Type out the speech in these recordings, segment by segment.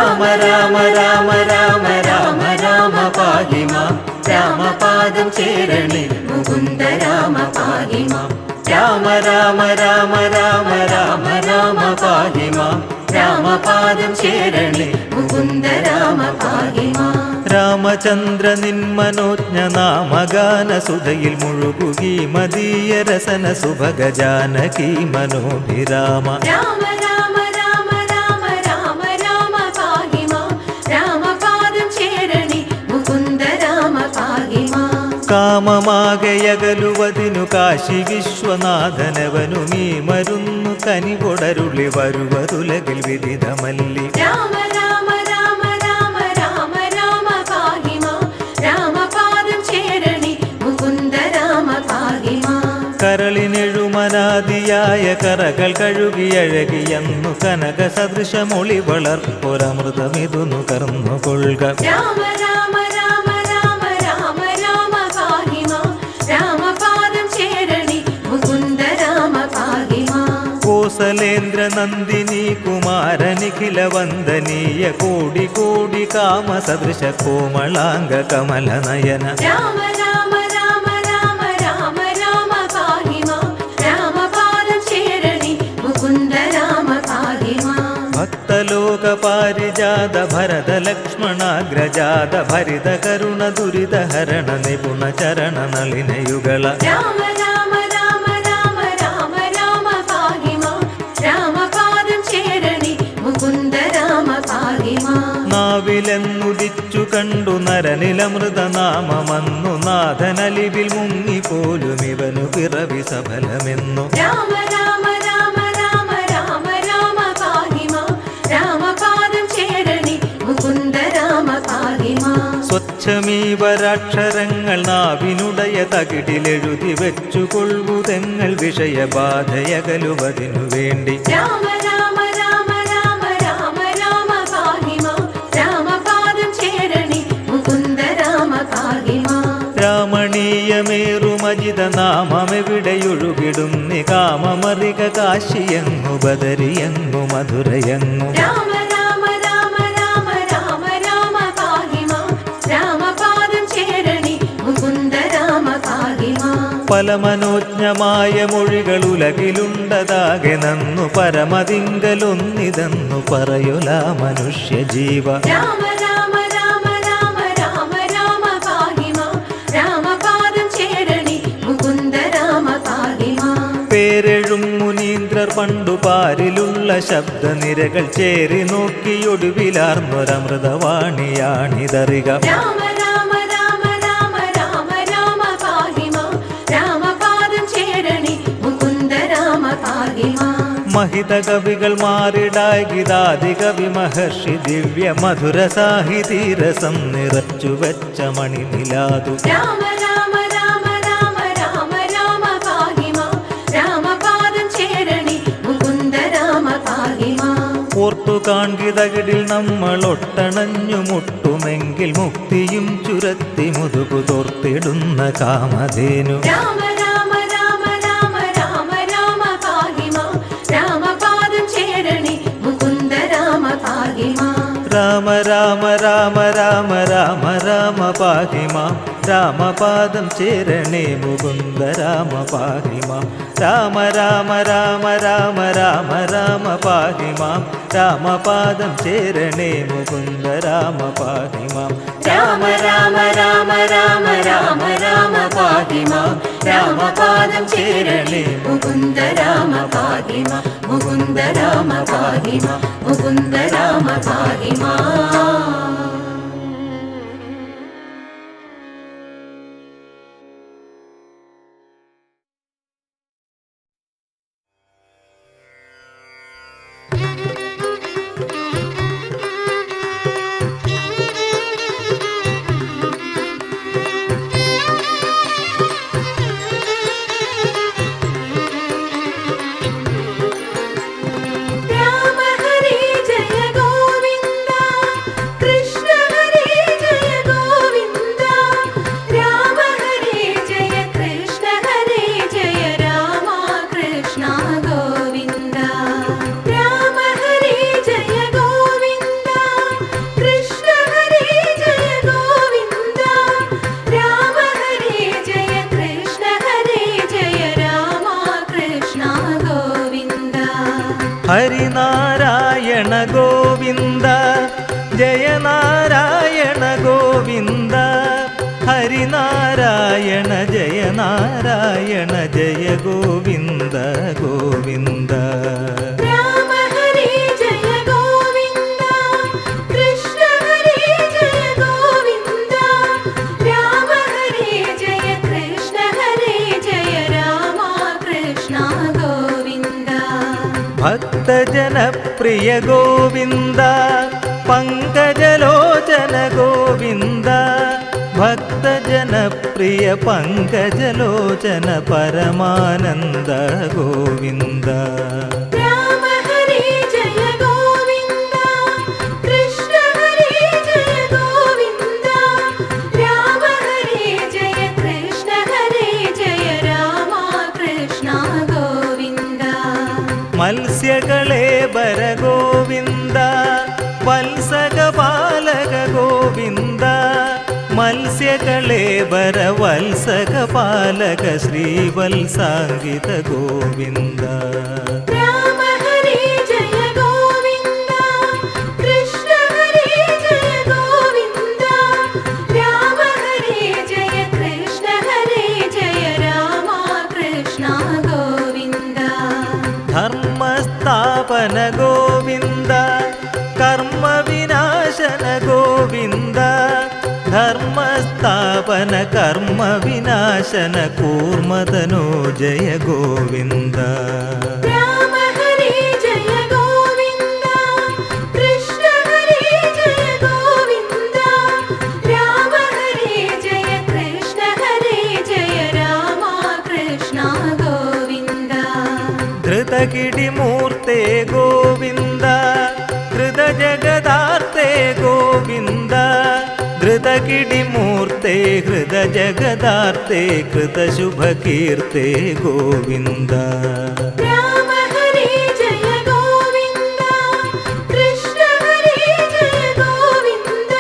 രാമ രാമ രാമ രാമ രാമ രാമ പാഹി മാം രാമപാദം ചേരണേ മുകുന്ദ രാമ പാഹി മാം രാമ രാമ രാമ രാമ രാമ രാമ പാഹി മാം രാമപാദം ചേരണേ മുകുന്ദ രാമ പാഹി മാം രാമചന്ദ്ര നിന്മനോജ്ഞ നാമഗാന സുധയിൽ മുഴുകുകി മദീയ രസന സുഭഗ ജാനകി മനോഭിരാമ രാമ രാമ രാമ രാമ രാമ രാമ പാഹി മാം രാമപാദം ചേരണേ മുകുന്ദ രാമ പാഹി മാം കാമമാകയകലുവതിനു കാശി വിശ്വനാഥനവനു നീ മരുന്നു കനികൊടരുളി വരുവതുലകിൽ വിദിതമല്ലി രാമ രാമ രാമ രാമ രാമ രാമ പാഹി മാം രാമപാദം ചേരണേ മുകുന്ദ രാമ പാഹി മാം കരളിനെഴുമനാദിയായ കറകൾ കഴുകിയഴകിയെന്നു കനക സദൃശമൊളി വളർപ്പൊരമൃതമിതു നുകർന്നുകൊള്ളുക രാമ രാമ രാമ രാമ രാമ രാമ പാഹി മാം രാമപാദം ചേരണേ മുകുന്ദ രാമ പാഹി മാം കോസലേന്ദ്ര നന്ദിനി കുമാരനിഖില വന്ദനീയ കോടി കോടി കാമ സദൃശ കോമളാംഗ കമല നയന രാമ രാമ രാമ രാമ രാമ രാമ പാഹി മാം രാമപാദം ചേരണേ മുകുന്ദ രാമ പാഹി മാം ഭക്തലോക പാരിജാത ഭരത ലക്ഷ്മണാഗ്രജാത ഭരിത കരുണ ദുരിത ഹരണ നിപുണ ചരണ നളിനയുഗള രാമ രാമ രാമ രാമ രാമ രാമ പാഹി മാം രാമപാദം ചേരണേ മുകുന്ദ രാമ പാഹി മാം നാവിലെന്നുദിച്ചു കണ്ടു നരനിലമൃതനാമമന്നു നാഥനലിവിൽ മുങ്ങിപ്പോലും ഇവനു പിറവി സഫലമെന്നു രാമ രാമ രാമ രാമ രാമ രാമ പാഹി മാം രാമപാദം ചേരണേ മുകുന്ദ രാമ പാഹി മാം സ്വച്ഛമീവരാക്ഷരങ്ങൾ നാവിനുടയ തകിടിലെഴുതി വെച്ചുകൊള്ളുതെങ്ങൾ വിഷയബാധയകലുവതിനു വേണ്ടി രാമ രാമ രാമ രാമ രാമ രാമ പാഹി മാം രാമപാദം ചേരണേ മുകുന്ദ രാമ പാഹി മാം രാമണീയമേറുമജിത നാമമെവിടെയൊഴുകിടുന്നി കാമമറിക കാശിയെങ്ങു ബദരിയെങ്ങു മധുരയെങ്ങു രാമ രാമ രാമ രാമ രാമ രാമ പാഹി മാം രാമപാദം ചേരണേ മുകുന്ദ രാമ പാഹി മാം പല മനോജ്ഞമായ മൊഴികൾ ഉലകിലുണ്ടതാകെ നന്നു പരമതിങ്കലൊന്നിതെന്നു പറയൊല മനുഷ്യ ജീവ രാമ രാമ രാമ രാമ രാമ രാമ പാഹി മാം രാമപാദം ചേരണേ മുകുന്ദ രാമ പാഹി മാം പേരെഴും മുനീന്ദ്രർ പണ്ടു പാരിലുള്ള ശബ്ദനിരകൾ ചേരി നോക്കിയൊടുവിലാർന്നൊരമൃതവാണിയാണിതറിക രാമ രാമ രാമ രാമ രാമ രാമ പാഹി മാം രാമപാദം ചേരണേ മുകുന്ദ രാമ പാഹി മാം മഹിത കവികൾ മാറിടായി ഗീതാദി കവി മഹർഷി ദിവ്യ മധുര സാഹിതീരസം നിറച്ചു വെച്ച മണിനിലാതു രാമ രാമ രാമ രാമ രാമ രാമ പാഹി മാം രാമപാദം ചേരണേ മുകുന്ദ രാമ പാഹി മാം ഓർത്തു കാൺകിതകിടിൽ നമ്മൾ ഒട്ടണഞ്ഞു മുട്ടുമെങ്കിൽ മുക്തിയും ചുരത്തി മുതുകു തോർത്തിടുന്ന കാമധേനു രാമ രാമ രാമ രാമ രാമ രാമ പാഹി മാം രാമപാദം ചേരണേ മുകുന്ദ രാമ പാഹി മാം രാമ രാമ രാമ രാമ രാമ രാമ പാഹി മാം രാമപാദം ചേരണേ മുകുന്ദ രാമ പാഹി മാം രാമ രാമ രാമ രാമ രാമ രാമ പാഹി മാം രാമപാദം ചേരണേ മുകുന്ദ രാമ പാഹി മാം രാമ രാമ രാമ രാമ രാമ രാമ പാഹി മാം രാമപാദം ചേരണേ മുകുന്ദ രാമ പാഹി മാം മുകുന്ദ രാമ പാഹി മാം മുകുന്ദ രാമ പാഹി മാം രാമ ഹരി ജയ ഗോവിന്ദ കൃഷ്ണ ഹരിനാരായണ ഗോവിന്ദ ജയ നാരായണ ഗോവിന്ദ ഹരിനാരായണ ജയ നാരായണ ജയ ഗോവിന്ദ ഗോവിന്ദ രാമ ഹരേ ജയ ഗോവിന്ദ കൃഷ്ണ ഹരേ ജയ ഗോവിന്ദ രാമ ഹരേ ജയ കൃഷ്ണ ഹരേ ജയ രാമ കൃഷ്ണ ഗോവിന്ദ ഭക്തജനപ്രിയ ഗോവിന്ദ പങ്കജലോചന ഗോവിന്ദ ഭക്തജനപ്രിയ പങ്കജലോചന പരമാനന്ദ ഗോവിന്ദ രാമ ഹരേ ജയ ഗോവിന്ദ കൃഷ്ണ ഹരേ ജയ ഗോവിന്ദ രാമ ഹരേ ജയ കൃഷ്ണ ഹരേ ജയ രാമ കൃഷ്ണ ഗോവിന്ദ മത്സ്യകളേബര ഗോവിന്ദ വത്സകപാലക ഗോവിന്ദ മത്സ്യകളേബര വത്സകപാലക ശ്രീവത്സാംഗിത ഗോവിന്ദ രാമ ഹരേ ജയ ഗോവിന്ദ കൃഷ്ണ ഹരേ ജയ ഗോവിന്ദ രാമ ഹരേ ജയ കൃഷ്ണ ഹരേ ജയ രാമ കൃഷ്ണ ഗോവിന്ദ ധർമ്മസ്ഥാപന ഗോവിന്ദ കർമ്മവിനാശന ഗോവിന്ദ ധർമ്മസ്ഥാപന കർമ്മവിനാശന കൂർമദനോ ജയ ഗോവിന്ദ രാമ ഹരേ ജയ ഗോവിന്ദ കൃഷ്ണ ഹരേ ജയ ഗോവിന്ദ രാമ ഹരേ ജയ കൃഷ്ണ ഹരേ ജയ രാമ കൃഷ്ണ ഗോവിന്ദ ധൃതകിടിമൂർത്തേ ഗോവിന്ദ ഹൃദജഗദാർത്തേ ഗോവിന്ദ ധൃതകിടിമൂർത്തേ ഹൃദജഗദാർത്തേ കൃതശുഭകീർത്തേ ഗോവിന്ദ രാമ ഹരേ ജയ ഗോവിന്ദ കൃഷ്ണ ഹരേ ജയ ഗോവിന്ദ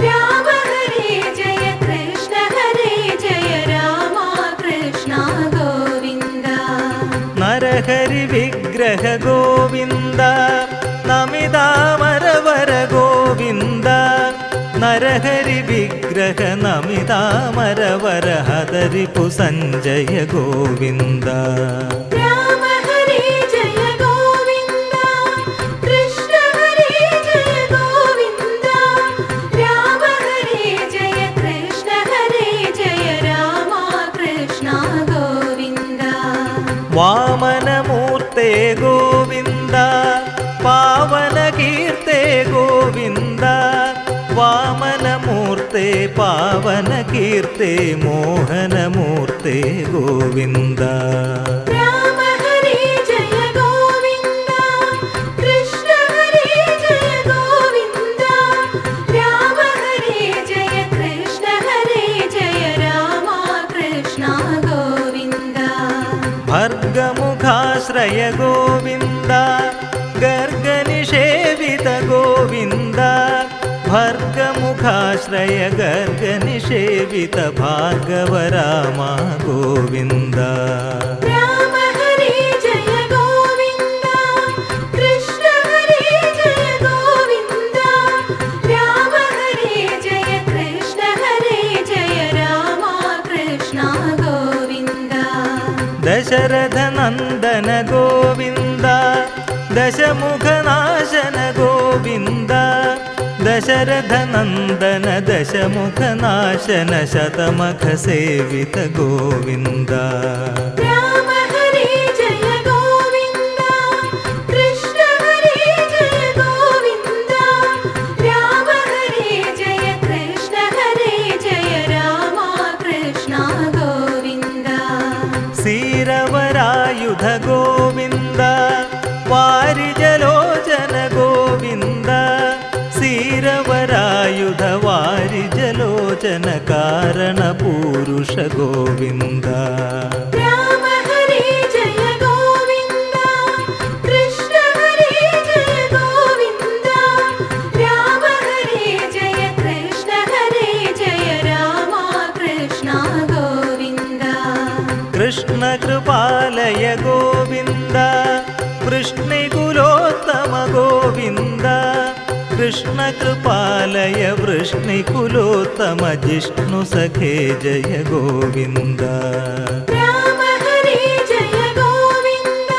രാമ ഹരേ ജയ കൃഷ്ണ ഹരേ ജയ രാമ കൃഷ്ണ ഗോവിന്ദ നരഹരി വിഗ്രഹ ഗോവിന്ദ നമിതാമരവര ഗോവിന്ദ നരഹരി വിഗ്രഹ നമിതാമരവര ഹതരിപു സഞ്ജയ ഗോവിന്ദ രാമ ഹരേ ജയ ഗോവിന്ദ കൃഷ്ണ ഹരേ ജയ ഗോവിന്ദ രാമ ഹരേ ജയ കൃഷ്ണ ഹരേ ജയ രാമ കൃഷ്ണ ഗോവിന്ദ വാമനമൂർത്തേ ഗോവിന്ദ പാവനകീർത്തേ ഗോവിന്ദ വാമനമൂർത്തേ പാവനകീർത്തേ മോഹനമൂർത്തേ ഗോവിന്ദ രാമ ഹരേ ജയ ഗോവിന്ദ കൃഷ്ണ ഹരേ ജയ ഗോവിന്ദ രാമ ഹരേ ജയ കൃഷ്ണ ഹരേ ജയ രാമ കൃഷ്ണ ഗോവിന്ദ ഭർഗമുഖാശ്രയ ഗോവിന്ദ ഗർഗനിഷേവിത ഗോവിന്ദ ഭർഗമുഖാശ്രയ ഗർഗനിഷേവിത ഭാർഗവരാമ ഗോവിന്ദ രാമ ഹരേ ജയ ഗോവിന്ദ കൃഷ്ണ ഹരേ ജയ ഗോവിന്ദ രാമ ഹരേ ജയ കൃഷ്ണ ഹരേ ജയ രാമ കൃഷ്ണ ഗോവിന്ദ ദശരഥനന്ദന ഗോവിന്ദ ദശമുഖനാശന ഗോവിന്ദ ദശരഥനന്ദന ദശമുഖനാശന ശതമഖ സേവിത ഗോവിന്ദ രാമ ഹരേ ജയ ഗോവിന്ദ കൃഷ്ണ ഹരേ ജയ ഗോവിന്ദ രാമ ഹരേ ജയ കൃഷ്ണ ഹരേ ജയ രാമ കൃഷ്ണ ഗോവിന്ദ സീരവരായുധ ഗോവിന്ദ വാരിജലോചന ഗോവിന്ദ സീരവരായുധ വാരിജലോചന കാരണപൂരുഷ ഗോവിന്ദ രാമ ഹരേ ജയ ഗോവിന്ദ കൃഷ്ണ ഹരേ ജയ ഗോവിന്ദ രാമ ഹരേ ജയ കൃഷ്ണ ഹരേ ജയ രാമ കൃഷ്ണ ഗോവിന്ദ കൃഷ്ണകൃപാലയ ഗോവിന്ദ വൃഷ്ണിഗു ഗോവിന്ദ കൃഷ്ണ കൃപാലയ വൃഷ്ണികുലോത്തമ ജിഷ്ണു സഖേ ജയ ഗോവിന്ദ രാമ ഹരേ ജയ ഗോവിന്ദ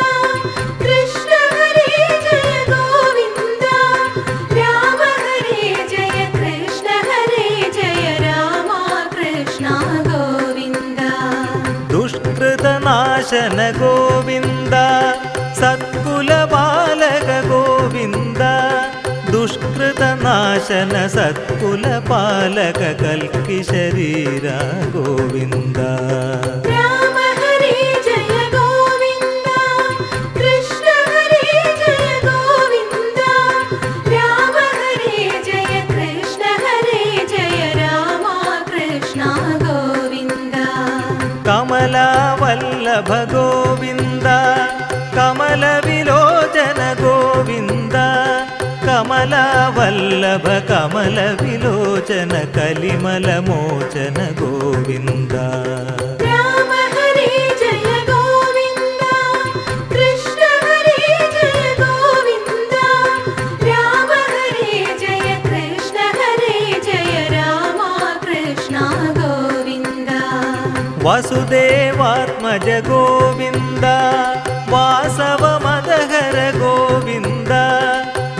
കൃഷ്ണ ഹരേ ജയ ഗോവിന്ദ രാമ ഹരേ ജയ കൃഷ്ണ ഹരേ ജയ രാമ കൃഷ്ണ ഗോവിന്ദ ദുഷ്കൃതനാശന ഗോവിന്ദ സത്കുല ബാലക ഗോവിന്ദ ദുഷ്കൃതനാശന സത്കുല പാലക കൽക്കി ശരീര ഗോവിന്ദ രാമ ഹരേ ജയ ഗോവിന്ദ കൃഷ്ണ ഹരേ ജയ ഗോവിന്ദ രാമ ഹരേ ജയ കൃഷ്ണ ഹരേ ജയ രാമ കൃഷ്ണ ഗോവിന്ദ കമലവല്ലഭ ഗോവിന്ദ കമലവിലോചന ഗോവിന്ദ കമലവല്ലഭ കമലവിലോചന കലിമലമോചന ഗോവിന്ദ രാമ ഹരേ ജയ ഗോവിന്ദ കൃഷ്ണ ഹരേ ജയ ഗോവിന്ദ രാമ ഹരേ ജയ കൃഷ്ണ ഹരേ ജയ രാമ കൃഷ്ണ ഗോവിന്ദ വസുദേവാത്മജ ഗോവിന്ദ വാസവമദഹര ഗോവിന്ദ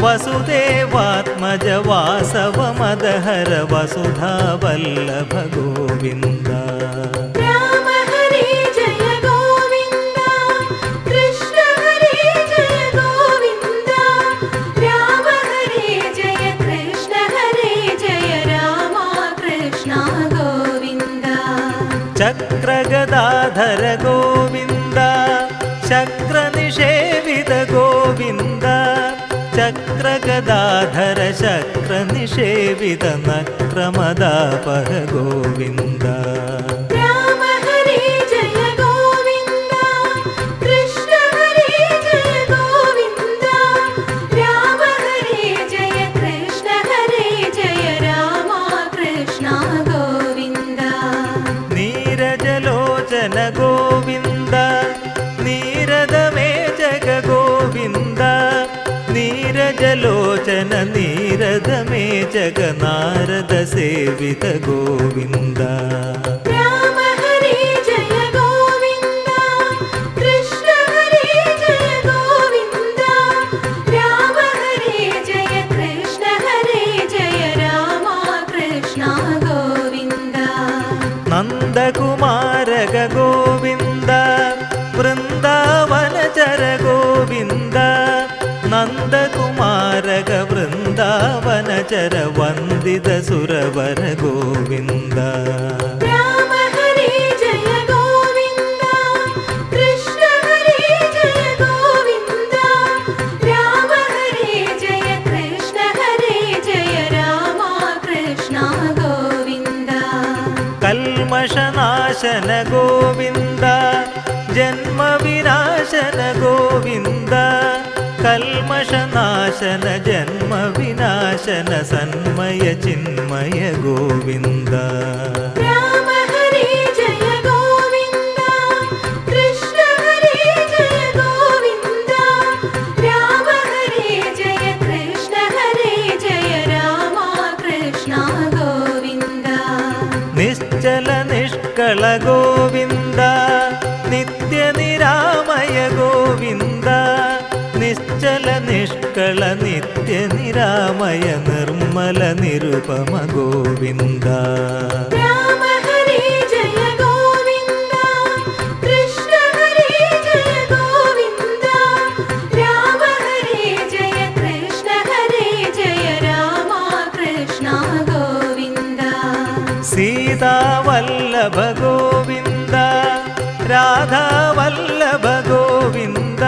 വസുദേവാത്മജ വാസവമദഹര വസുധാവല്ലഭ ഗോവിന്ദ രാമ ഹരേ ജയ ഗോവിന്ദ കൃഷ്ണ ഹരേ ജയ ഗോവിന്ദ രാമ ഹരേ ജയ കൃഷ്ണ ഹരേ ജയ രാമ കൃഷ്ണ ഗോവിന്ദ ചക്രഗദാധര ഗോവിന്ദ ശക്രനിഷേവിത ഗോവിന്ദ ചക്രഗദാധര ശക്രനിഷേവിത നക്രമദാപഹ ഗോവിന്ദ രാമ ഹരേ ജയ ഗോവിന്ദ കൃഷ്ണ ഹരേ ജയ ഗോവിന്ദ രാമ ഹരേ ജയ കൃഷ്ണ ഹരേ ജയ രാമ കൃഷ്ണ ഗോവിന്ദ നീരജലോചന ഗോവിന്ദ നീരദമേ ജഗ ഗോവിന്ദ നീരജലോചന നീരദമേ ജഗ നാരദ സേവിത ഗോവിന്ദ രാമ ഹരേ ജയ ഗോവിന്ദ കൃഷ്ണ ഹരേ ജയ ഗോവിന്ദ രാമ ഹരേ ജയ കൃഷ്ണ ഹരേ ജയ രാമ കൃഷ്ണ ഗോവിന്ദ നന്ദകുമാരക ഗോവിന്ദ വൃന്ദാവനചര ഗോവിന്ദ നന്ദകുമാരക വൃന്ദാവനചര വന്ദിത സുരവര ഗോവിന്ദ രാമ ഹരേ ജയ ഗോവിന്ദ കൃഷ്ണ ഹരേ ജയ ഗോവിന്ദ രാമ ഹരേ ജയ കൃഷ്ണ ഹരേ ജയ രാമ കൃഷ്ണ ഗോവിന്ദ കൽമഷനാശന ഗോവിന്ദ ജന്മവിനാശന ഗോവിന്ദ കൽമഷനാശന ജന്മവിനാശന സന്മയ ചിന്മയ ഗോവിന്ദ രാമ ഹരേ ജയ ഗോവിന്ദ കൃഷ്ണ ഹരേ ജയ ഗോവിന്ദ രാമ ഹരേ ജയ കൃഷ്ണ ഹരേ ജയ രാമ കൃഷ്ണ ഗോവിന്ദ നിശ്ചല നിഷ്കള ഗോവിന്ദ നിത്യനിരാമയ ഗോവിന്ദ നിശ്ചല നിഷ്കള നിത്യനിരാമയ നിർമ്മല നിരുപമ ഗോവിന്ദ രാമ ഹരേ ജയ ഗോവിന്ദ കൃഷ്ണ ഹരേ ജയ ഗോവിന്ദ രാമ ഹരേ ജയ കൃഷ്ണ ഹരേ ജയ രാമ കൃഷ്ണ ഗോവിന്ദ സീതാവല്ലഭ ഗോവിന്ദ രാധാവല്ലഭ ഗോവിന്ദ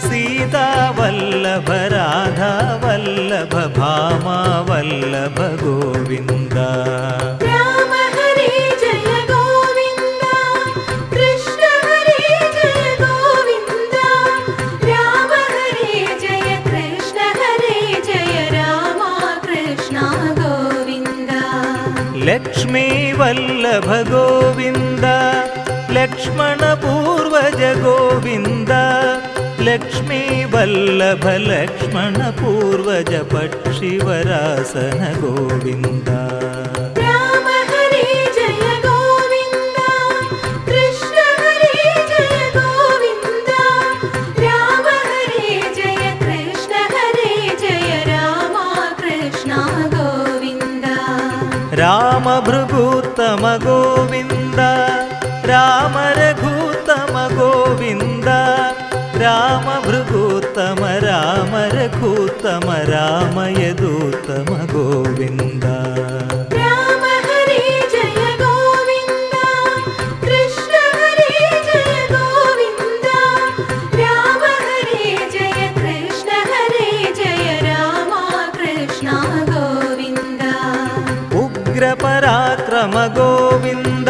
സീതാവല്ലഭ രാധാവല്ലഭ ഭാമാവല്ലഭ ഗോവിന്ദ രാമ ഹരേ ജയ ഗോവിന്ദ കൃഷ്ണ ഹരേ ജയ ഗോവിന്ദ രാമ ഹരേ ജയ കൃഷ്ണ ഹരേ ജയ രാമ കൃഷ്ണ ഗോവിന്ദ ലക്ഷ്മീ വല്ലഭ ഗോവിന്ദ ലക്ഷ്മണ പൂർവജ ഗോവിന്ദ ലക്ഷ്മീ വല്ലഭ ലക്ഷ്മണ പൂർവജ പക്ഷിവരാസന ഗോവിന്ദ. രാമ ഹരേ ജയ ഗോവിന്ദ, കൃഷ്ണ ഹരേ ജയ ഗോവിന്ദ, രാമ ഹരേ ജയ കൃഷ്ണ ഹരേ ജയ രാമ കൃഷ്ണ ഗോവിന്ദ. രാമ ഭൃഗൂത്തമ ഗോവിന്ദ, രാമ രഘൂത്തമ ഗോവിന്ദ, രാമ ഭൃഗൂത്തമ രാമ രഘൂത്തമ രാമ യദൂത്തമ ഗോവിന്ദ. രാമ ഹരേ ജയ ഗോവിന്ദ, കൃഷ്ണ ഹരേ ജയ ഗോവിന്ദ, രാമ ഹരേ ജയ കൃഷ്ണ ഹരേ ജയ രാമ കൃഷ്ണ ഗോവിന്ദ. ഉഗ്രപരാക്രമ ഗോവിന്ദ,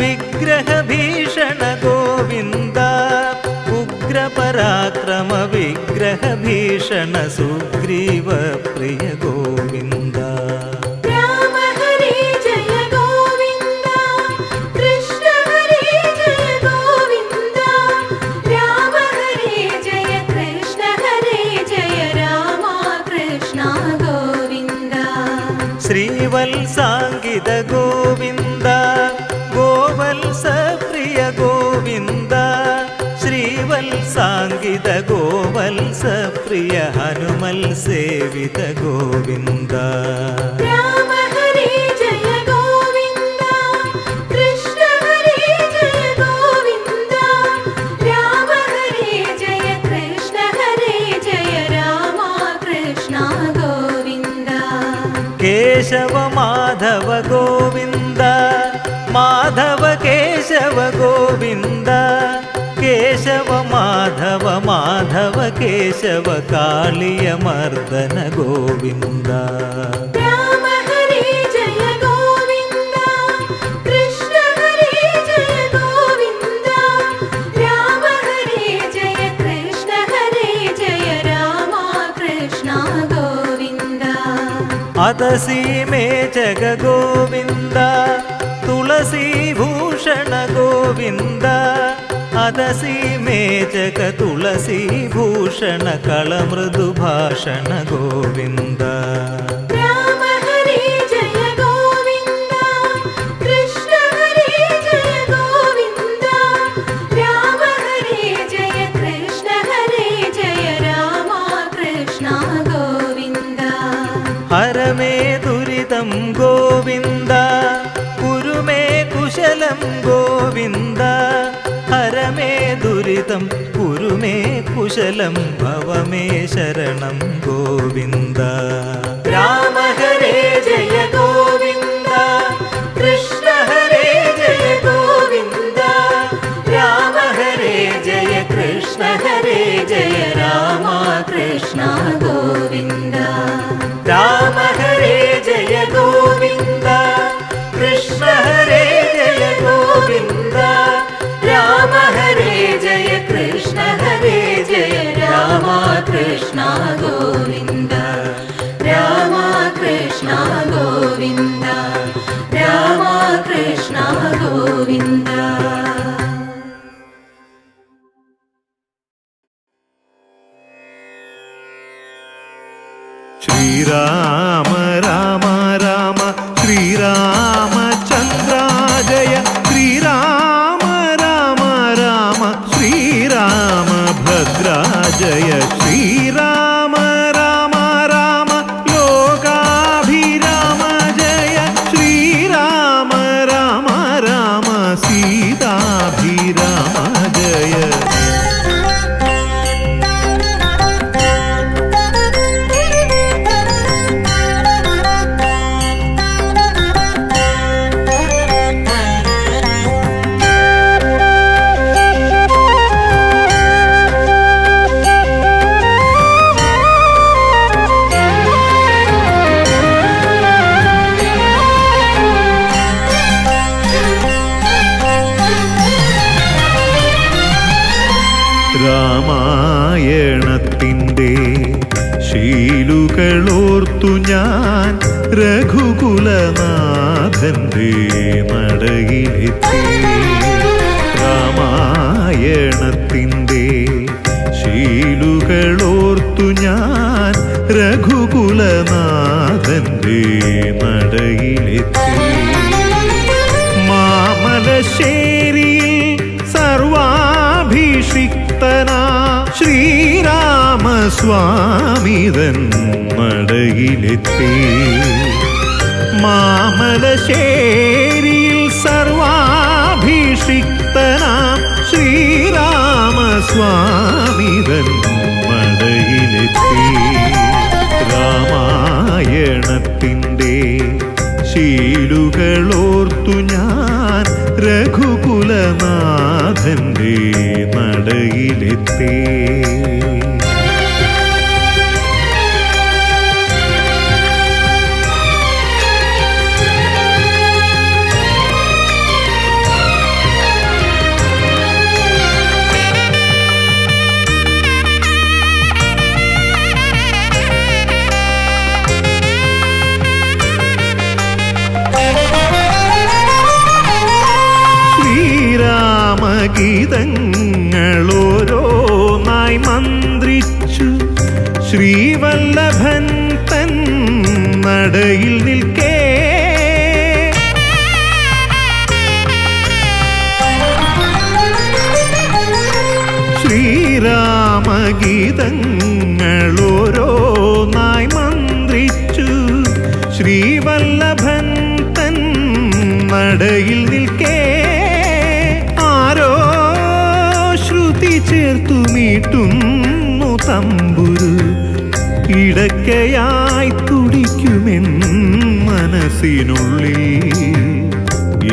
വിഗ്രഹ ഭീഷണ ഗോവിന്ദ, ഉഗ്രപരാക്രമ വിഗ്രഹ ഭീഷണ സുഗ്രീവ പ്രിയ ഗോവിന്ദ. രാമ ഹരേ ജയ ഗോവിന്ദ, കൃഷ്ണ ഹരേ ജയ ഗോവിന്ദ, രാമ ഹരേ ജയ കൃഷ്ണ ഹരേ ജയ രാമ കൃഷ്ണ ഗോവിന്ദ. ശ്രീവത്സാംഗിത ഗോവിന്ദ, ഗോവത്സ പ്രിയ ഗോവിന്ദ, ശ്രീവത്സാംഗിത ഗോവത്സ പ്രിയ ഹനുമൽ സേവിത ഗോവിന്ദ. രാമ ഹരേ ജയ ഗോവിന്ദ, കൃഷ്ണ ഹരേ ജയ ഗോവിന്ദ, രാമ ഹരേ ജയ കൃഷ്ണ ഹരേ ജയ രാമ കൃഷ്ണ ഗോവിന്ദ. കേശവ മാധവ ഗോവിന്ദ, മാധവ കേശവ ഗോവിന്ദ, കേശവ മാധവ മാധവ കേശവ കാളിയ മർദന ഗോവിന്ദ. രാമ ഹരേ ജയ ഗോവിന്ദ, കൃഷ്ണ ഹരേ ജയ ഗോവിന്ദ, രാമ ഹരേ ജയ കൃഷ്ണ ഹരേ ജയ രാമ കൃഷ്ണ ഗോവിന്ദ. അതസി may ജഗ Govinda, തുളസീ ഭൂഷണ Govinda, അതസി may ജഗ തുളസീ ഭൂഷണ കളമൃദു ഭാഷണ Govinda. രാമ ഹരേ ജയ ഗോവിന്ദ, കൃഷ്ണ ഹരേ ജയ ഗോവിന്ദ, രാമ ഹരേ ജയ കൃഷ്ണ ഹരേ ജയ രാമ കൃഷ്ണ ഗോവിന്ദ. ഹരമേ ദുരിതം ഗോവിന്ദ, കുരുമേ കുശലം ഗോവിന്ദ, ഹരമേ ദുരിതം കുരുമേ കുശലം ഭവമേ ശരണം ഗോവിന്ദ. രാമ ഹരേ ജയ ഗോവിന്ദ, കൃഷ്ണ ഹരേ ജയ ഗോവിന്ദ, രാമ ഹരേ ജയ കൃഷ്ണ ഹരേ ജയ രാമ കൃഷ്ണ ഗോവിന്ദ. രാമ ഹരേ ജയ ഗോവിന്ദ, കൃഷ്ണ ഹരേ ജയ ഗോവിന്ദ, രാമ ഹരേ ജയ കൃഷ്ണ ഹരേ ജയ രാമ കൃഷ്ണ ഗോവിന്ദ. രാമ കൃഷ്ണ ഗോവിന്ദ, രാമ കൃഷ്ണ ഗോവിന്ദ. ശ്രീരാമ രാമ രാമ ശ്രീരാമചന്ദ്ര ജയ, ശ്രീരാമ രാമ രാമ ശ്രീരാമഭദ്ര ജയ, ശ്രീരാമ രാമ രാമ ലോകാഭിരാമ ജയ, ശ്രീരാമ രാമ രാമ സീതാഭിരാമ ജയ. രാമായണത്തിൻ്റെ ശീലുകളോർത്തു ഞാൻ രഘുകുലനാഥൻ്റെ നടയിലെത്തി. രാമായണത്തിൻ്റെ രഘുകുലനാഥന്റെ നടയിലെത്തി. മാമലശ്ശേരിയിൽ സർവാഭിഷിക്തനാ ശ്രീരാമസ്വാമിതൻ നടയിലെത്തി. മാമലശ്ശേരിയിൽ സർവാഭിഷിക്തനാം ശ്രീരാമസ്വാമിതൻ നടയിലെത്തി. രാമായണത്തിൻ്റെ ശീലുകളോർത്തു ഞാൻ രഘുകുലനാഥന്റെ നടയിലെത്തി. ഗീതങ്ങളോരോന്നായി മന്ത്രിച്ചു ശ്രീവല്ലഭൻ തൻ നടയിൽ നിൽക്കേ. ശ്രീരാമഗീതങ്ങളോരോന്നായി മന്ത്രിച്ചു ശ്രീവല്ലഭൻ തൻ നടയിൽ നിൽക്കേ. ചേർത്തു മീട്ടുന്നു തമ്പുരു ഇടയ്ക്കയായി തുടിക്കുമെൻ മനസ്സിനുള്ളിൽ.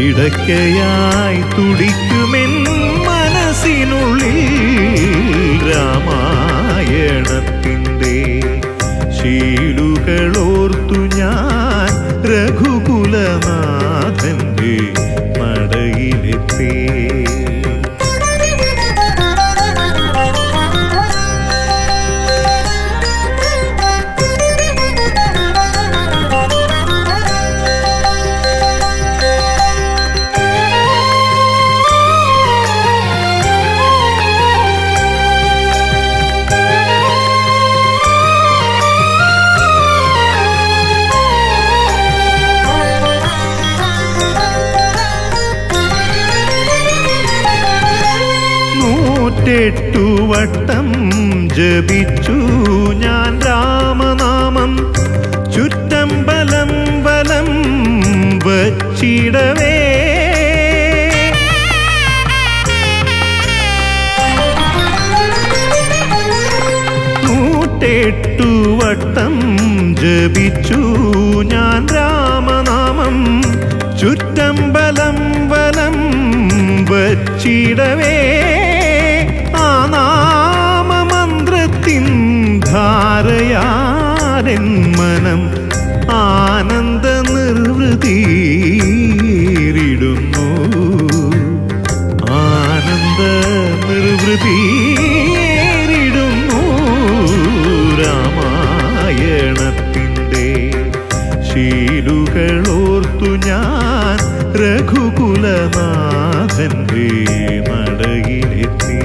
ഇടയ്ക്കയായി തുടിക്കുമെൻ മനസ്സിനുള്ളിൽ. രാമായണത്തിൻ്റെ ശീലുകളോർത്തു ഞാൻ രഘുകുലനാഥന്റെ നടയിലെത്തി. വട്ടം ജപിച്ചു ഞാൻ രാമനാമം ചുറ്റമ്പലം വലം വച്ചിടവേ. വട്ടം ജപിച്ചു ഞാൻ രാമനാമം ചുറ്റമ്പലം വലം വച്ചിടവേ. നാമമന്ത്രത്തിൻ ധാരയാരൻ മനം ആനന്ദ നിർവൃതിയിടുന്നു. ആനന്ദ നിർവൃതിയിടുന്നു. രാമായണത്തിൻ്റെ ശീലുകളോർത്തു ഞാൻ രഘുകുലനാഥന്റെ നടയിലെത്തി.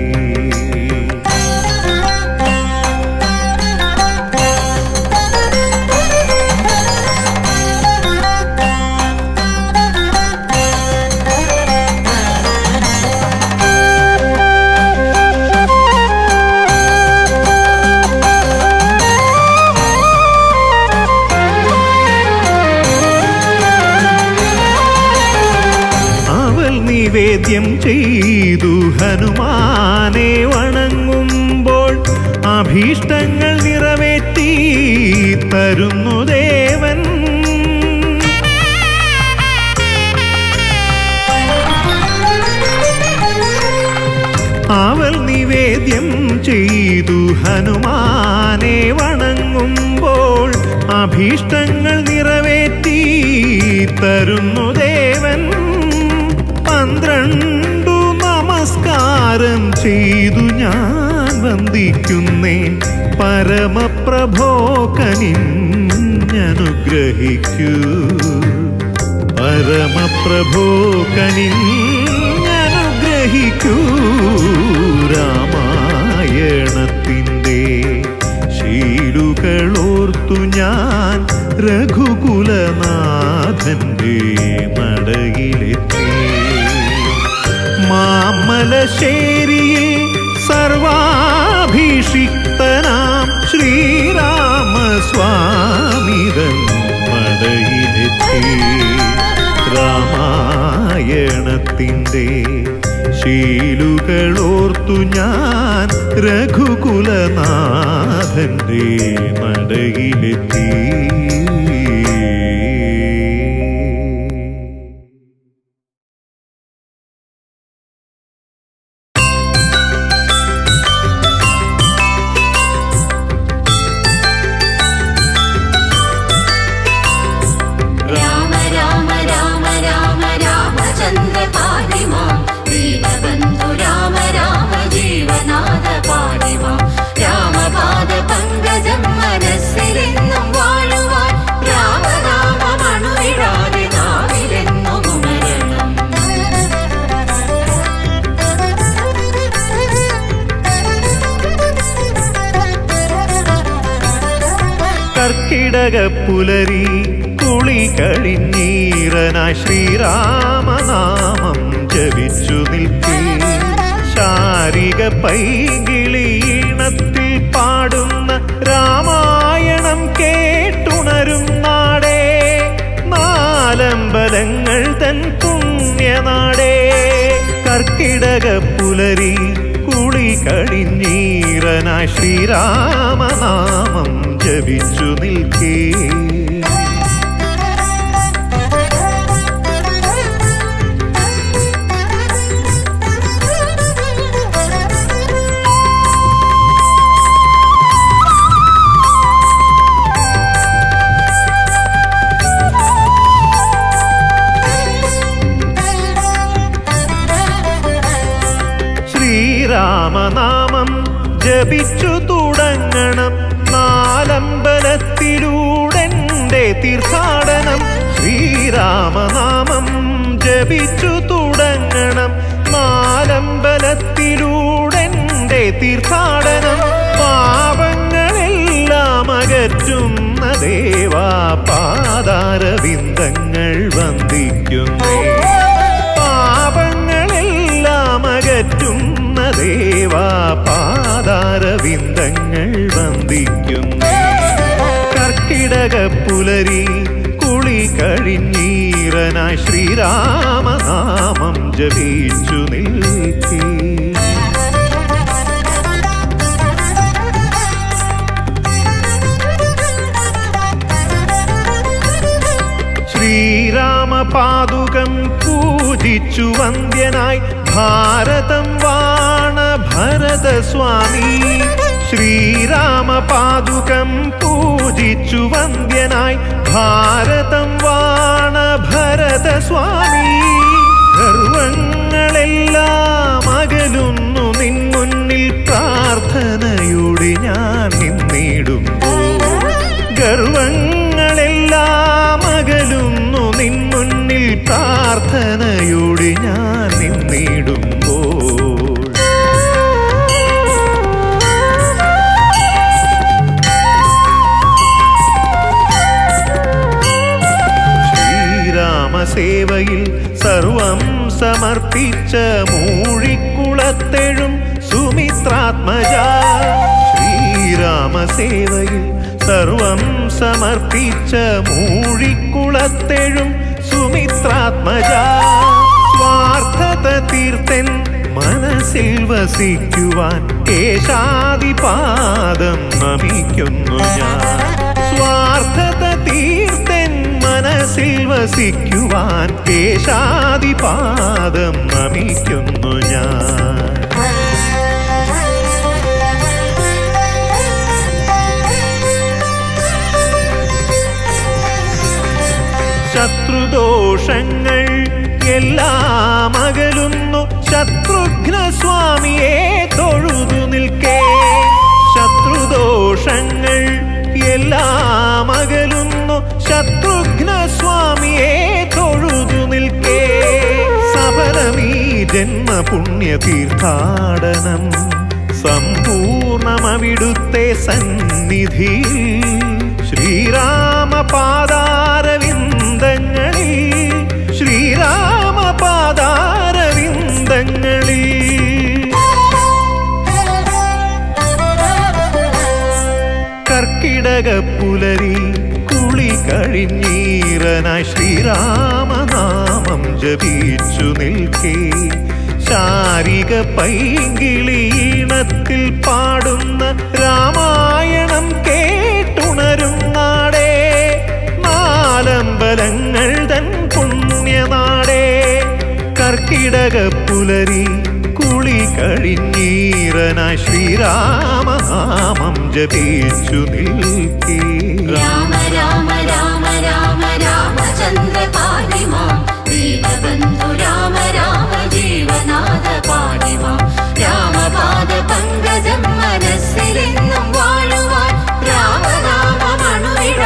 നിവേദ്യം ചെയ്തു ഹനുമാനെ വണങ്ങുമ്പോൾ അഭീഷ്ടങ്ങൾ നിറവേറ്റി തരുന്നു ദേവൻ. അവൾ നിവേദ്യം ചെയ്തു ഹനുമാനെ വണങ്ങുമ്പോൾ അഭീഷ്ടങ്ങൾ നിറവേറ്റി തരുന്നു ദേവൻ. 12 നമസ്കാരം ചെയ്തു ഞാൻ വന്ദിക്കുന്നേൻ പരമപ്രഭോ കനിഞ്ഞനുഗ്രഹിക്കൂ. പരമപ്രഭോ കനിഞ്ഞനുഗ്രഹിക്കൂ. രാമായണത്തിൻ്റെ ശീലുകളോർത്ത് രഘുകുലനാഥന്റെ നടയിലെത്തി. മാമലശ്ശേരിയിൽ സർവാഭിഷിക്തനാം ശ്രീരാമസ്വാമിതൻ നടയിലെത്തി. രാമായണത്തിൻ്റെ ശീലുകളോർത്തു ഞാൻ രഘുകുലനാഥന്റെ നടയിലെത്തി. കർക്കിടകപ്പുലരി കുളി കഴിഞ്ഞീറനായി ശ്രീരാമനാമം ജപിച്ചു നിൽക്കേ. ശാരിക പൈകിളീണത്തിൽ പാടുന്ന രാമായണം കേട്ടുണരും നാടേ. നാലമ്പലങ്ങൾ തൻ പുണ്യനാടേ. കർക്കിടകപ്പുലരി കുളി കഴിഞ്ഞീറനായി ശ്രീരാമനാമം ജപിച്ചു നിൽക്കേ. ശ്രീരാമനാമം ജപിച്ചു തുടങ്ങണം. നാലമ്പലത്തിലൂടെൻ്റെ തീർത്ഥാടനം. ശ്രീരാമനാമം ജപിച്ചു തുടങ്ങണം. നാലമ്പലത്തിലൂടെൻ്റെ തീർത്ഥാടനം. പാപങ്ങളെല്ലാം അകറ്റുന്ന ദേവാ പാദാരവിന്ദങ്ങൾ വന്ദിക്കുന്നേ. പാപങ്ങളെല്ലാം അകറ്റുന്ന ദേവാ പാദാരവിന്ദങ്ങൾ വന്ദിക്കുന്നേ. കർക്കിടകപ്പുലരി കുളി കഴിഞ്ഞീറനായി ശ്രീരാമനാമം ജപിച്ചു നിൽക്കേ. ശ്രീരാമപാദുകം പൂജിച്ചു വന്ദ്യനായി ഭാരതം വാണ ഭരതസ്വാമി. ശ്രീരാമപാദുകം പൂജിച്ചു വന്ദ്യനായി ഭാരതം വാണ ഭരതസ്വാമി. ഗർവങ്ങളെല്ലാം അകലുന്നു നിൻ മുന്നിൽ പ്രാർത്ഥനയോടെ ഞാൻ നിന്നിടുമ്പോൾ. ഗർവങ്ങളെല്ലാം അകലുന്നു നിൻ മുന്നിൽ പ്രാർത്ഥനയോടെ ഞാൻ നിന്നിടുമ്പോൾ. ശ്രീരാമസേവയിൽ സർവം സമർപ്പിച്ച മൂഴിക്കുളത്തെഴും സുമിത്രാത്മജ. ശ്രീരാമസേവയിൽ സർവം സമർപ്പിച്ച മൂഴിക്കുളത്തെഴും സുമിത്രാത്മജ. സ്വാർത്ഥത തീർത്തൻ മനസ്സിൽ വസിക്കുവാൻ കേശാദിപാദം നമിക്കുന്നു ഞാൻ. സ്വാർത്ഥത തീർത്തൻ മനസ്സിൽ വസിക്കുവാൻ കേശാദിപാദം നമിക്കുന്നു ഞാൻ. ശത്രുദോഷങ്ങൾ എല്ലാം അകലുന്നു ശത്രുഘ്നസ്വാമിയെ തൊഴുതു നിൽക്കേ. ശത്രുദോഷങ്ങൾ എല്ലാം അകലുന്നു ശത്രുഘ്നസ്വാമിയെ തൊഴുതു നിൽക്കേ. സഫലമീ ജന്മപുണ്യ തീർത്ഥാടനം സമ്പൂർണമവിടുത്തെ സന്നിധിയിൽ. ശ്രീരാമ പാദാരവിന്ദങ്ങളിൽ ശ്രീരാമ പാദാരവിന്ദങ്ങളിൽ കർക്കിടക പുലരി കുളി കഴിഞ്ഞീറനായി ശ്രീരാമനാമം ജപിച്ചു നിൽക്കേ ശാരിക പൈങ്കിളീണത്തിൽ പാടുന്ന രാമായണം കേട്ടുണരും നാടേ നാലമ്പലങ്ങൾ തൻ പുണ്യനാടേ കർക്കിടക പുലരി കുളി കഴിഞ്ഞീറനായി ശ്രീരാമനാമം ജപിച്ചു നിൽക്കേ രാമ രാമ രാമ രാമ രാമചന്ദ്ര പാഹി മാം ദീനബന്ധു രാമ രാമ ജീവനാഥ പാഹി മാം രാമപാദ പങ്കജം മനസ്സിലെന്നും വാഴുവാൻ രാമനാമമണുവിടാതെ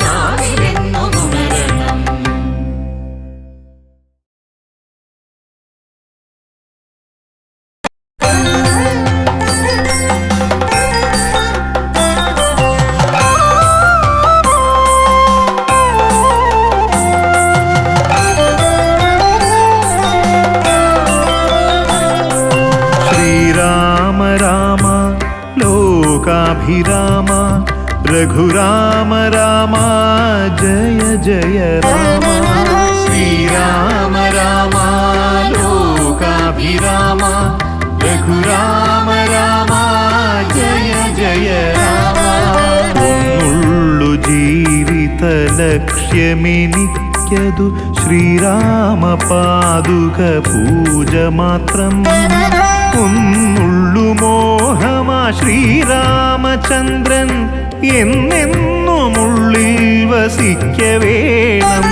നാവിലെന്നും ഉണരണം. ലോകാഭിരാമ രഘുരാമ രാമ ജയ ജയ രാമ ശ്രീരാമ രാമ ലോകാഭിരാമ രഘുരാമ രാമ ജയ ജയ രാമ ഒന്നുള്ളു ജീവിത ലക്ഷ്യമെനിക്കതു ശ്രീരാമ പാദുക പൂജ മാത്രം ഒന്നുള്ളു മോഹമാ ശ്രീരാമചന്ദ്രൻ എന്നെന്നുമുള്ളിൽ വസിക്ക വേണം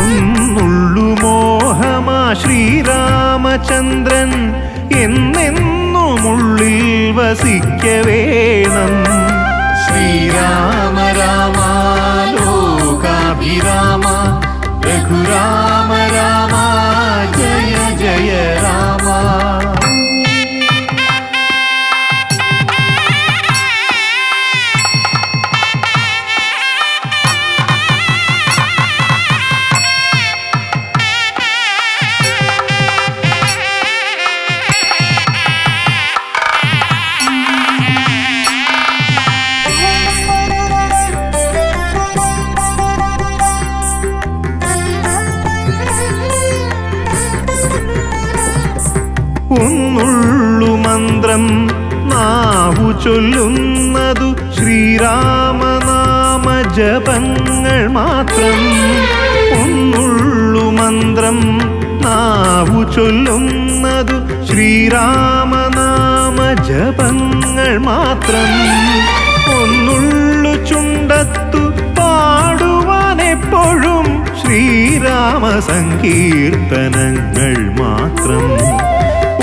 ഒന്നുള്ളു മോഹമാ ശ്രീരാമചന്ദ്രൻ എന്നെന്നുമുള്ളിൽ വസിക്ക വേണം ശ്രീരാമ രാമ ലോകാഭിരാമ രഘുരാമ രാമ ജയ ജയ രാമ ഒന്നുള്ളു മന്ത്രം നാവു ചൊല്ലുന്നതു ശ്രീരാമനാമ ജപങ്ങൾ മാത്രം ഒന്നുള്ളു മന്ത്രം നാവു ചൊല്ലുന്നതു ശ്രീരാമനാമ ജപങ്ങൾ മാത്രം ഒന്നുള്ളു ചുണ്ടത്തു പാടുവാനെപ്പോഴും ശ്രീരാമ സങ്കീർത്തനങ്ങൾ മാത്രം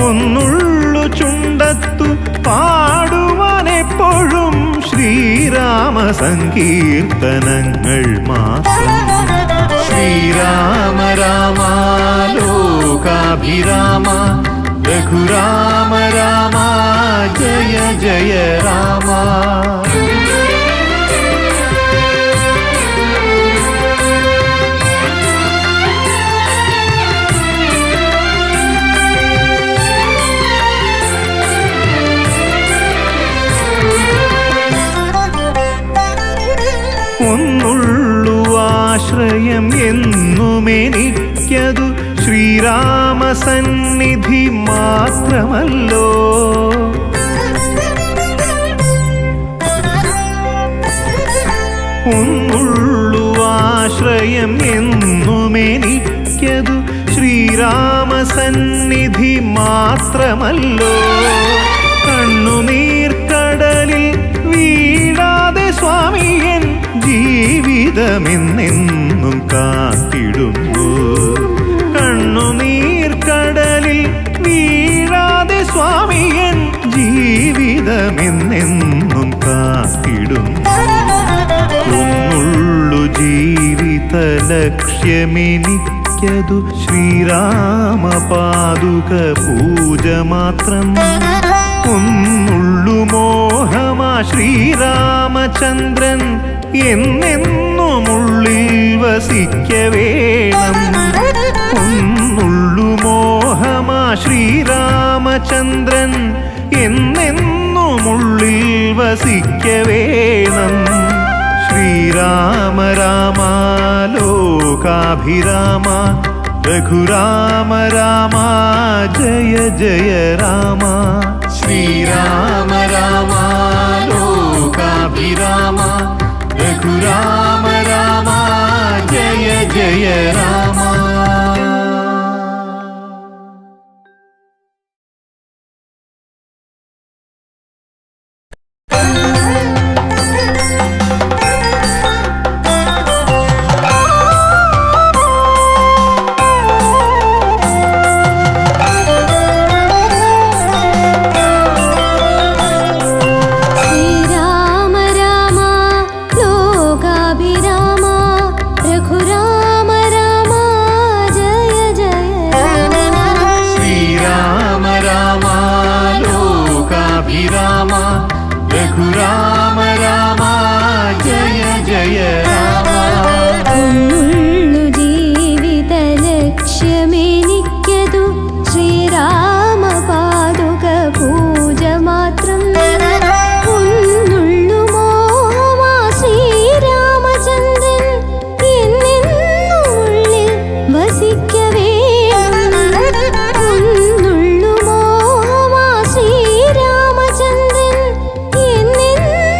ഒന്നുള്ളു ചുണ്ടത്തു പാടുവാനെപ്പോഴും ശ്രീരാമ സങ്കീർത്തനങ്ങൾ മാത്രം ശ്രീരാമ രാമ ലോകാഭിരാമ രഘുരാമ രാമ ജയ ജയ രാമ ഒന്നുള്ളു ആശ്രയം എന്നുമെനിക്കതു ശ്രീരാമ സന്നിധി മാത്രമല്ലോ ഒന്നുള്ളു ആശ്രയം എന്നുമെനിക്കതു ശ്രീരാമ സന്നിധി മാത്രമല്ലോ കണ്ണുനീർക്കടലിൽ വീഴാതെ സ്വാമിയൻ ജീവിതമെന്നെന്നും കാത്തിടുന്നു കണ്ണുനീർക്കടലിൽ വീഴാതെ സ്വാമിയൻ ജീവിതമെന്നെന്നും കാത്തിടുന്നു ഒന്നുള്ളു ജീവിത ലക്ഷ്യമെനിക്കതു ശ്രീരാമ പാദുക പൂജ മാത്രം ഒന്നുള്ളു മോഹമാ ശ്രീരാമചന്ദ്രൻ എന്നെന്നുമുള്ളിൽ വസിക്ക വേണം. ഒന്നുള്ളു മോഹമാ ശ്രീരാമചന്ദ്രൻ എന്നെന്നുമുള്ളിൽ വസിക്ക വേണം. ശ്രീരാമ രാമ ലോകാഭിരാമ രഘുരാമ രാമ ജയ ജയ രാമ. ശ്രീരാമ രാമ ലോകാഭിരാമ രഘുരാമ രാമ ജയ ജയ രാമ. രഘുരാമ രാമ ജയ ജയ രാമ. ഒന്നുള്ളു ജീവിത ലക്ഷ്യമെനിക്കതു ശ്രീരാമ പാദുക പൂജ മാത്രം. ഒന്നുള്ളു മോഹമാ ശ്രീരാമചന്ദ്രൻ എന്നെന്നുള്ളിൽ വസിക്ക വേണം. ഒന്നുള്ളു മോഹമാ ശ്രീരാമചന്ദ്രൻ എന്നെന്നുള്ളിൽ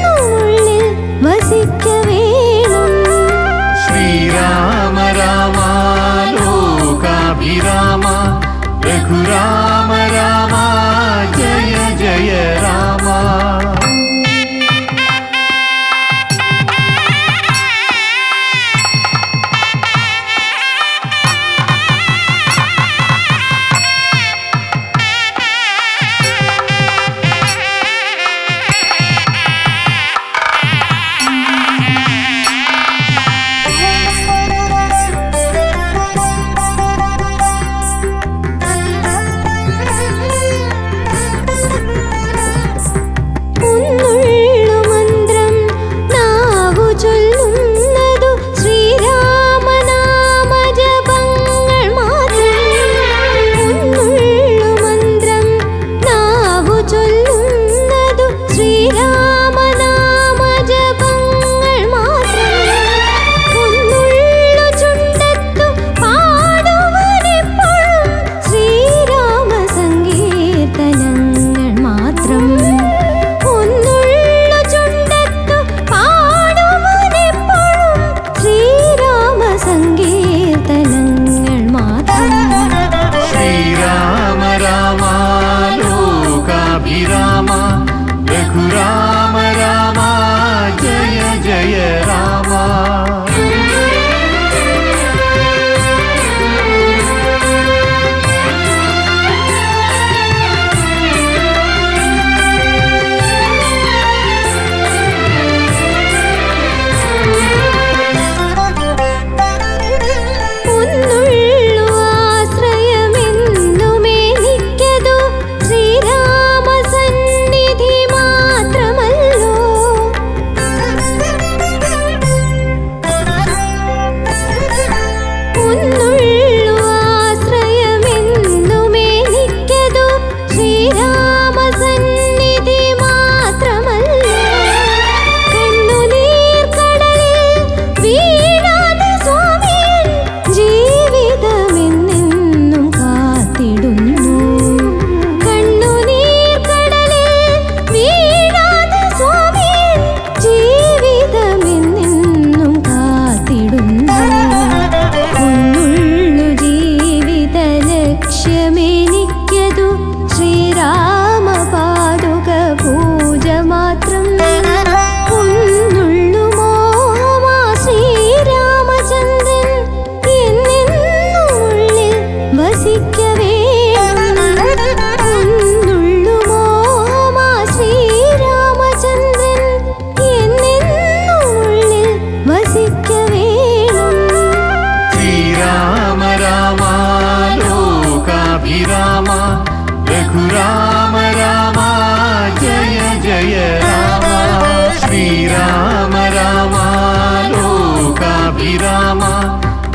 പാഹിരാമ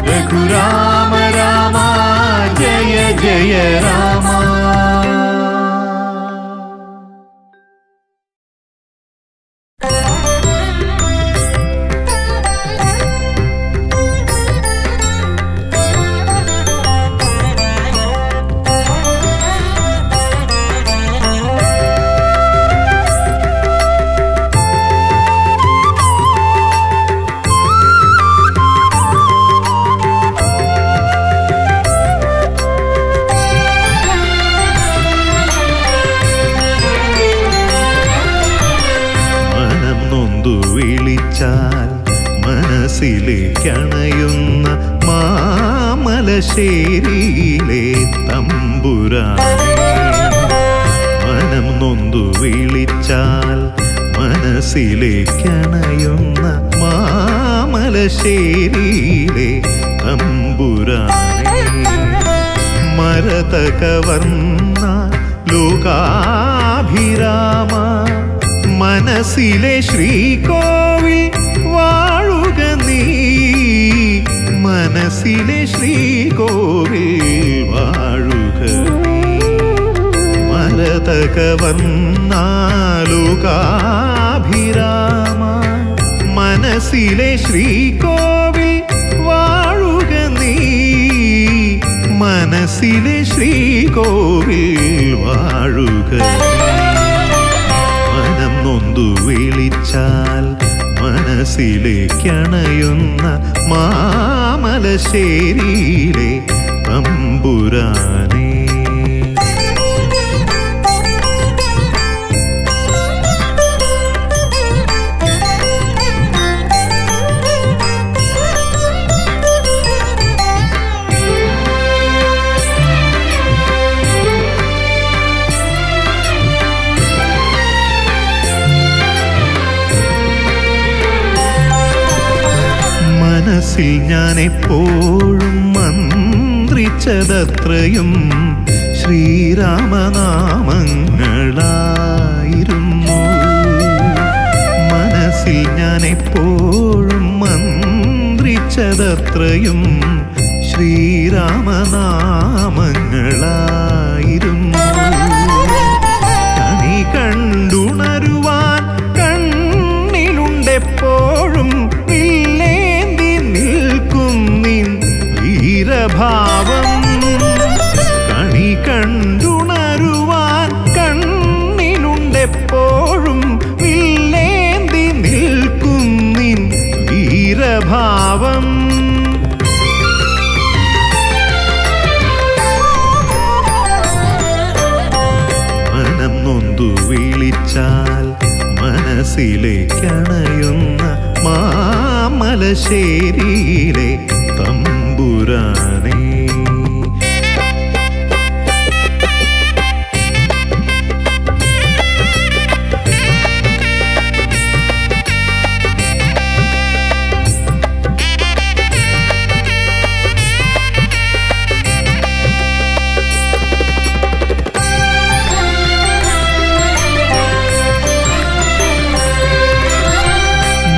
രഘുരാമ രാമ ജയ ജയ രാമ. മനസ്സിലേക്കണയുന്ന മാമലശ്ശേരിയിലെ തമ്പുരാനെ, മനം നൊന്തു വിളിച്ചാൽ മനസ്സിലേക്കണയുന്ന മാമലശ്ശേരിയിലെ തമ്പുരാനെ, മരതകവർണ്ണ ലോകാഭിരാമ, മനസ്സിലെ ശ്രീകോവിൽ വാഴുക നീ, മനസ്സിലെ ശ്രീകോവിൽ വാഴുക നീ, മരതകവർണ്ണ ലോകാഭിരാമ, മനസ്സിലെ ശ്രീകോവിൽ വാഴുക നീ, മനസ്സിലെ ശ്രീകോവിൽ വാഴുക നീ. മനം നൊന്തു വിളിച്ചാൽ മനസ്സിലേക്കണയുന്ന മാമലശ്ശേരിയിലെ തമ്പുരാനെ. മനസ്സിൽ ഞാൻ എപ്പോഴും മന്ത്രിച്ചതത്രയും ശ്രീരാമനാമങ്ങളായിരുന്നു. മനസ്സിൽ ഞാൻ എപ്പോഴും മന്ത്രിച്ചതത്രയും ശ്രീരാമനാമങ്ങളായിരുന്നു. കണി കണ്ടുണരുവാൻ കണ്ണിലുണ്ടെപ്പോഴും വീരഭാവം, കണി കണ്ടുണരുവാൻ കണ്ണിലുണ്ടെപ്പോഴും വില്ലേന്തി നിൽക്കും നിൻ വീരഭാവം. മനം നൊന്തു വിളിച്ചാൽ മനസ്സിലേക്കണയുന്ന മാമലശ്ശേരിയിലെ തമ്പുരാനെ.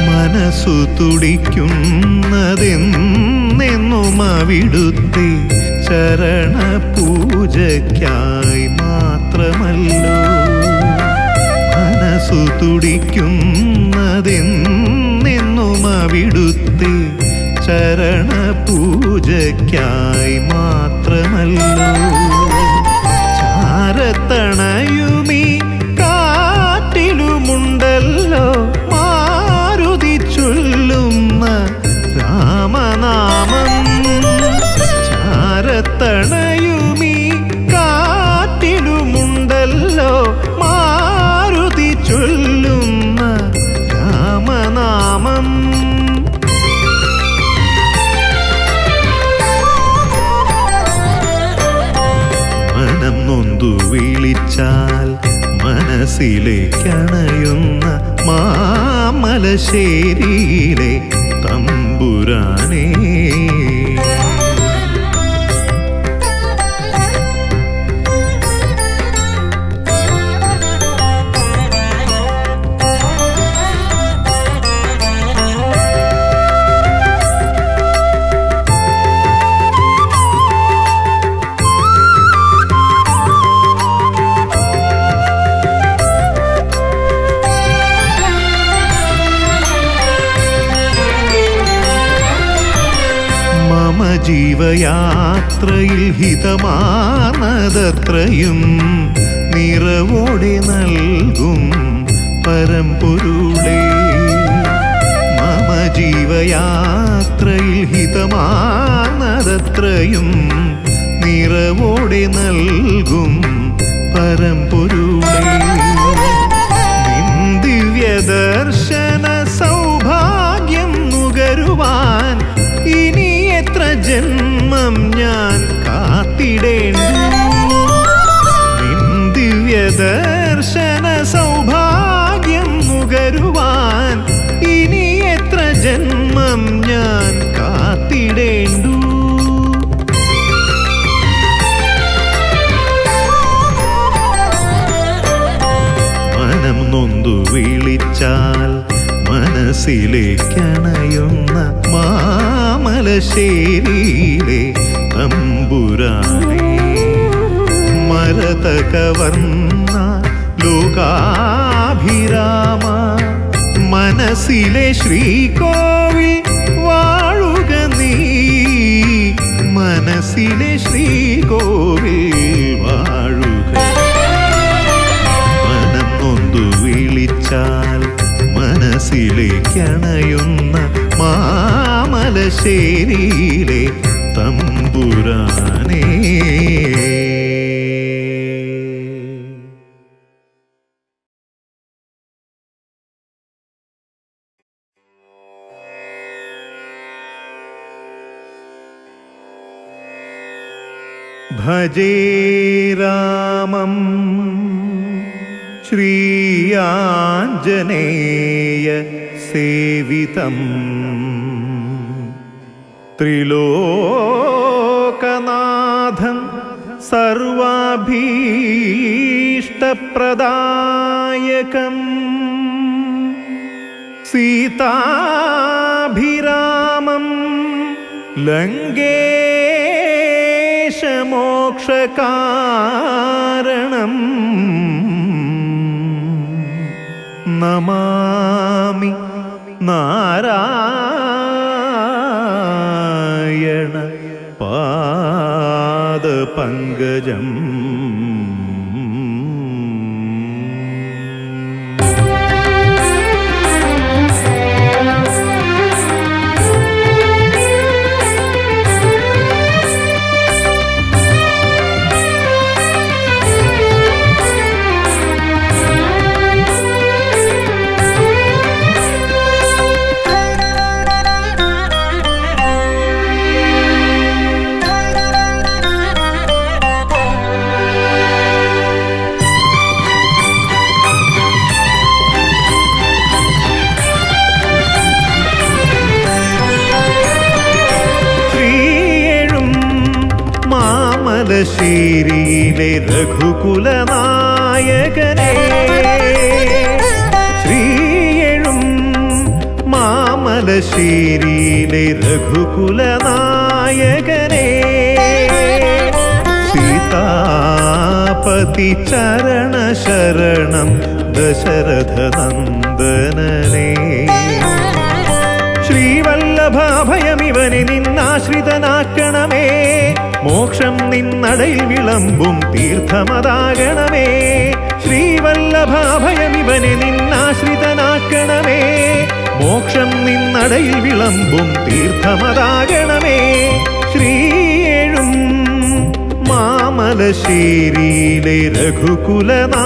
മനസ്സു തുടിക്കുന്നതെന്നെന്നും അവിടുത്തെ ചരണപൂജയ്ക്കായി മാത്രമല്ലോ. മനസ്സു തുടിക്കുന്നതെന്നെന്നും അവിടുത്തെ ചരണപൂജയ്ക്കായി മാത്രമല്ലോ. ചാരത്തണയുമീ കാറ്റിലുമുണ്ടല്ലോ ചൊല്ലുന്ന രാമനാമം. ചാരത്തണയുമീ കാറ്റിലുമുണ്ടല്ലോ മാരുതി ചൊല്ലുന്ന രാമനാമം. മനം നൊന്തു വിളിച്ചാൽ മനസ്സിലേക്കണയുന്ന മാമലശ്ശേരിയിലെ തമ്പുരാനെ. ജീവയാത്രയിൽ ഹിതമാർന്നതത്രയും നിറവോടെ നൽകും പരമ്പൊരുളേ. മമ ജീവയാത്രയിൽ ഹിതമാർന്നതത്രയും നിറവോടെ നൽകും പരമ്പൊരുളേ. നിൻ ദിവ്യദർശന സൗഭാഗ്യം നുകരുവാൻ ഇനി എത്ര ജന്മം ഞാൻ കാത്തിടേണ്ടു. നിൻ ദിവ്യദർശന സൗഭാഗ്യം നുകരുവാൻ ഇനി എത്ര ജന്മം ഞാൻ കാത്തിടേണ്ടു. മനം നൊന്തു വിളിച്ചാൽ മനസ്സിലേക്കണയുന്ന മാമലശ്ശേരിയിലെ തമ്പുരാനേ. മരതകവർണ്ണ ലോകാഭിരാമ മനസ്സിലെ ശ്രീകോവിൽ വാഴുക നീ. മനസ്സിലെ ശ്രീകോവിൽ വാഴുക. മനം നൊന്തു വിളിച്ചാൽ മനസ്സിലേക്കണയുന്ന മാമലശ്ശേരിയിലെ തമ്പുരാനേ. ഭജേ രാമം ശ്രീയാഞ്ജനേയ സേവിതം ത്രിലോകനാഥം സർവാഭീഷ്ടപ്രദായകം സീതാഭിരാമം ലങ്കേശമോക്ഷകാരണം നമാമി നാരായണ പാദപങ്കജം. മാമലശ്ശേരിയിലെ രഘുകുലനായകനേ. ശ്രീയെഴും മാമലശ്ശേരിയിലെ രഘുകുലനായകനേ. സീതാപതി ചരണ ശരണം ദശരഥനന്ദനനേ. ശ്രീവല്ലഭാഭയമിവനെ നിന്നാശ്രിതനാക്കണമേ. മോക്ഷം നിന്നടയിൽ വിളമ്പും തീർത്ഥമതാകണമേ. ശ്രീവല്ലഭാഭയമിവനെ നിന്നാശ്രിതനാക്കണമേ. മോക്ഷം നിന്നടയിൽ വിളമ്പും തീർത്ഥമതാകണമേ. ശ്രീയെഴും മാമലശ്ശേരിയിലെ രഘുകുലനായകനേ.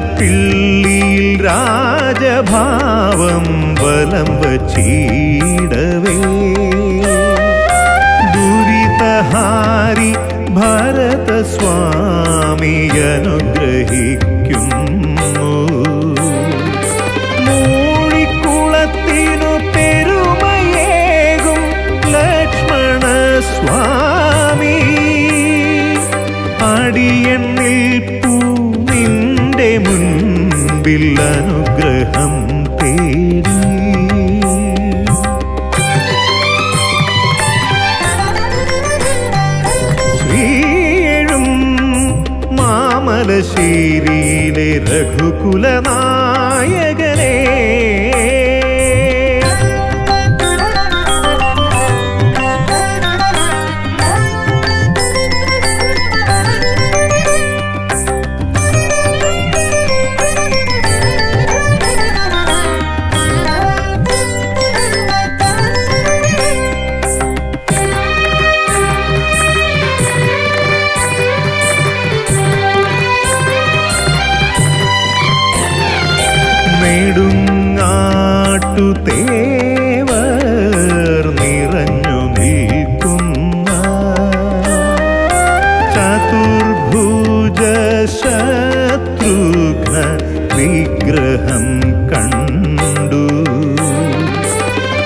ഭരതപ്പിള്ളിയിൽ രാജഭാവം വലം വച്ചിടവേ. ദുരിതഹാരി ഭരതസ്വാമി അനുഗ്രഹിക്കുന്നു. മൂഴിക്കുളത്തിനു പെരുമയേകും ലക്ഷ്മണ മുൻപിൽ അനുഗ്രഹം തേടി ശ്രീയേഴും മാമലശ്ശേരിയിലെ രഘുകുലനായകനേ നെടുങ്ങാട്ടുതേവർ നിറഞ്ഞു നിൽക്കുന്ന ചതുർഭുജ ശത്രുഘ്ന വിഗ്രഹം കണ്ടു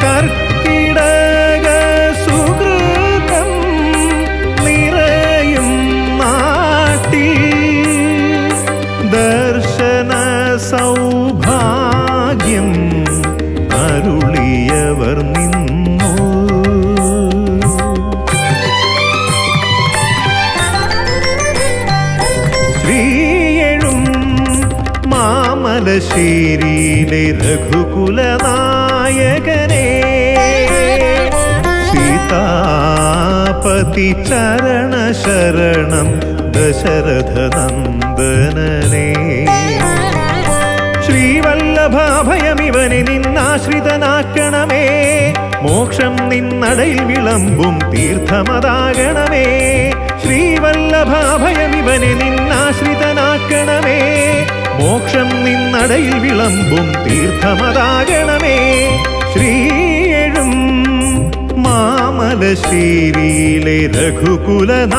കർക്കിടക സുകൃതം നിറയും നാട്ടിൽ ദർശന സൗഭാഗ്യം അരുളിയവർ നിന്നു ശ്രീയേഴും മാമലശ്ശേരിയിലെ രഘുകുലനായകനേ സീതാപതി ചരണ ശരണം ദശരഥ നന്ദനനേ ശ്രീവല്ലഭാഭയമിവനെ നിന്നാശ്രിതനാക്കണമേ മോക്ഷം നിന്നടയിൽ വിളമ്പും തീർത്ഥമതാകണമേ ശ്രീവല്ലഭാഭയമിവനെ നിന്നാശ്രിതനാക്കണമേ മോക്ഷം നിന്നടയിൽ വിളമ്പും തീർത്ഥമതാകണമേ ശ്രീയേഴും മാമലശ്ശേരിയിലെ രഘുകുലനായകനേ